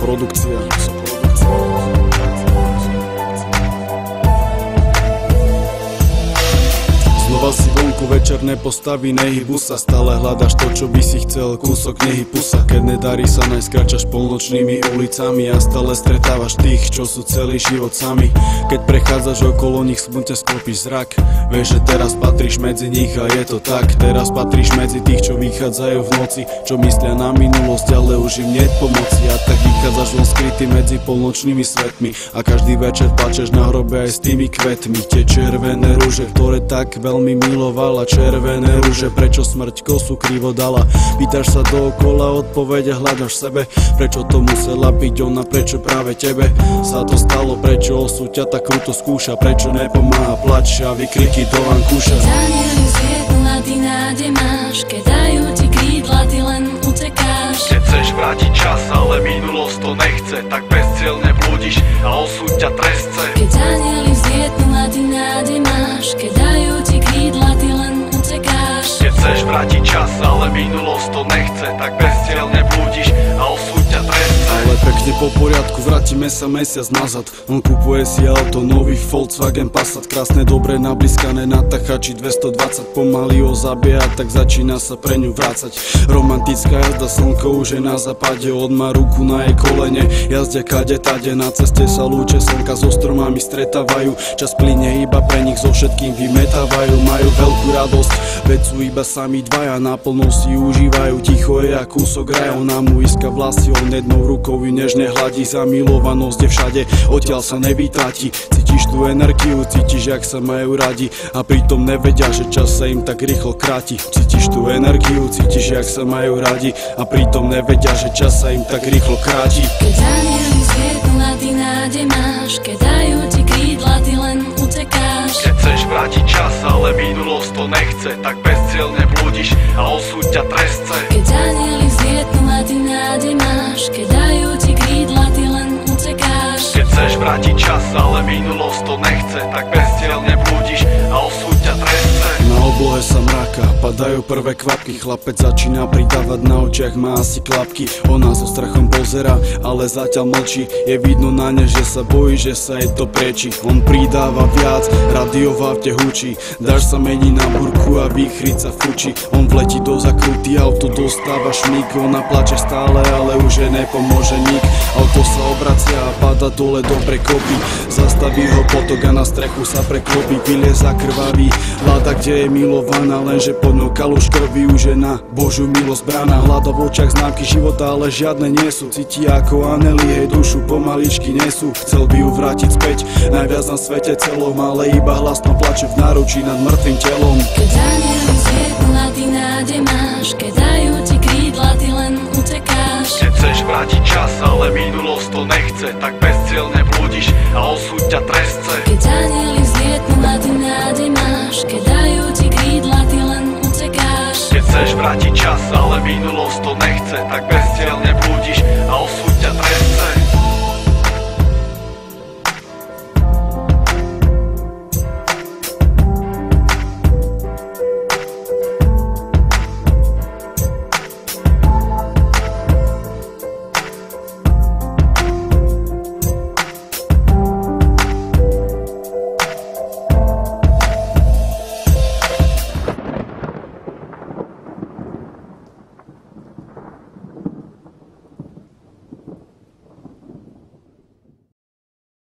produkcia. Znova si vonku večerné postavy, nehybu sa. Stále hľadaš to, čo by si chcel, kúsok nehybu sa. Keď nedarí sa, najskračaš polnočnými ulicami a stále stretávaš tých, čo sú celý život sami. Keď prechádzaš okolo nich, smutne sklopíš zrak. Vieš, že teraz patríš medzi nich a je to tak. Teraz patríš medzi tých, čo vychádzajú v noci, čo myslia na minulosť, ale už im nie pomoci. A tak vychádzaš von skrytý medzi polnočnými svetmi a každý večer plačeš na hrobe aj s tými kvetmi. Tie červené rúže, ktoré tak veľmi milovala, červené rúže, prečo smrť kosu krivo dala? Pýtaš sa dookola, odpovede hľadaš sebe. Prečo to musela byť ona, prečo práve tebe sa to stalo? Prečo osud ťa tak kruto skúša? Prečo nepomáha plač a vykriky to vám kúša? Zanieli svietlu a ty nádej máš, keď dajú ti krídla, ty len utekáš. Keď chceš vrátiť čas, ale minulosť to nechce, tak bezcielne blúdiš a osud ťa trestce. Keď zanieli svietlu a ty nádej máš, keď dajú ti krídla, ty len utekáš. Keď chceš vrátiť čas, ale minulosť to nechce, tak bezcielne blúdiš a osud ťa trestce. Ale pekne po poriadku, vrátime sa mesiac nazad. On kupuje si auto, nový Volkswagen Passat. Krásne, dobre nabliskané na tachači 220. Pomaly ho zabíja, tak začína sa pre ňu vrácať. Romantická jazda, slnko už je na západe. Od má ruku na jej kolene, jazdia kade tade. Na ceste sa lúče slnka, so stromami stretávajú. Čas plyne iba pre nich, so všetkým vymetávajú. Majú veľkú radosť, veď sú iba sami dvaja. Naplno si užívajú, ticho je a kúsok raja. Ona mu iska vlasy, on jednou rukou ju nežne hladí. Zamilovanosť je všade, odtiaľ sa nevytráti. Cítiš tú energiu, cítiš, jak sa majú radi, a pritom nevedia, že čas sa im tak rýchlo kráti. Cítiš tú energiu, cítiš, jak sa majú radi, a pritom nevedia, že čas sa im tak rýchlo kráti. Keď zanieli svietlu a ty nádej máš, keď dajú ti krídla, ty len utekáš. Keď chceš vrátiť čas, ale minulosť to nechce, tak bezcielne blúdiš a osud ťa trestce. Keď zanieli svietlu a ty nádej máš, keď dajú ti krídla, ty len utekáš. Keď chceš vrátiť čas, ale minulosť to nechce, tak bezcielne blúdiš a osud ťa trestce. Na oblohe sa mráka, padajú prvé kvapky. Chlapec začína pridávať, na očiach má asi klapky. Ona so strachom pozera, ale zatiaľ mlčí. Je vidno na ne, že sa bojí, že sa jej to prieči. On pridáva viac, rádio v aute hučí. Dáš sa mení na burku a výchryť sa fučí. On vletí do zakruty, auto dostáva šmík. Ona plače stále, ale už jej nepomôže nik. Auto sa obracia a pada dole do prekopy. Zastaví ho potok a na strechu sa preklopí. Vylieza krvavý, hľada, kde je milovaná, lenže pod ňou kaluž krvi už je na Božiu milosť brána. Hľada v očiach známky života, ale žiadne nie sú. Cíti ako aneli, jej dušu pomaličky nesú. Chcel by ju vrátiť späť, najviac na svete celom, ale iba hlasno plače v náručí nad mŕtvým telom. Keď zanieli svietlu a ty nádej máš, keď dajú ti krídla, ty len utekáš. Keď chceš vrátiť čas, ale minulosť to nechce, tak bezcielne blúdiš a osud ťa trestce. Keď zanieli svietlu a ty nádej máš, keď dajú ti krídla, ty len utekáš. Keď chceš vrátiť čas, ale minulosť to nechce, tak bezcielne blúdiš